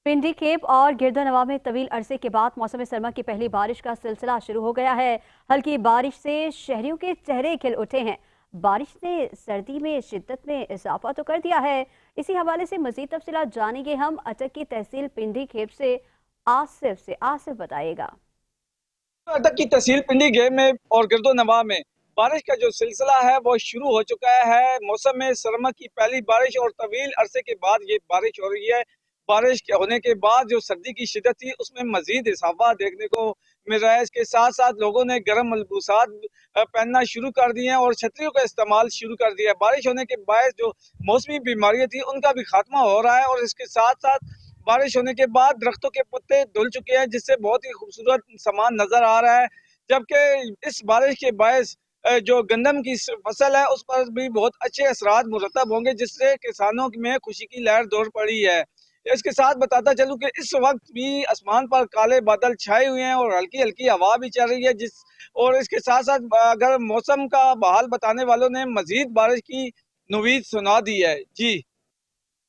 पिंडी खेप और गिरदोनवा में तवील अरसे के बाद मौसम सरमा की पहली बारिश का सिलसिला शुरू हो गया है। हल्की बारिश से शहरियों के चेहरे खिल उठे हैं। बारिश ने सर्दी में शिद्दत में इजाफा तो कर दिया है। इसी हवाले से मजीद तफसीलात जानेंगे हम अटक की तहसील पिंडी खेप से। आसिफ बताएगा। अटक की तहसील पिंडी खेप में और गिरदोनवा में बारिश का जो सिलसिला है वो शुरू हो चुका है। मौसम सरमा की पहली बारिश और तवील अरसे के बाद ये बारिश हो रही है। बारिश के होने के बाद जो सर्दी की शिद्दत थी उसमें मजीद इजाफा देखने को मिल रहा है। इसके साथ साथ लोगों ने गर्म मलबूसात पहनना शुरू कर दिए हैं और छतरियों का इस्तेमाल शुरू कर दिया है। बारिश होने के बायस जो मौसमी बीमारियां थी उनका भी खात्मा हो रहा है और इसके साथ साथ बारिश होने के बाद दरख्तों के पत्ते धुल चुके हैं, जिससे बहुत ही खूबसूरत सामान नजर आ रहा है। जबकि इस बारिश के बायस जो गंदम की फसल है उस पर भी बहुत अच्छे असरात मुरतब होंगे, जिससे किसानों में खुशी की लहर दौड़ पड़ी है। इसके साथ बताता चलूं कि इस वक्त भी आसमान पर काले बादल छाए हुए हैं और हल्की हल्की हवा भी चल रही है। और इसके साथ साथ अगर मौसम का बहाल बताने वालों ने मजीद बारिश की नुवीद सुना दी है। जी।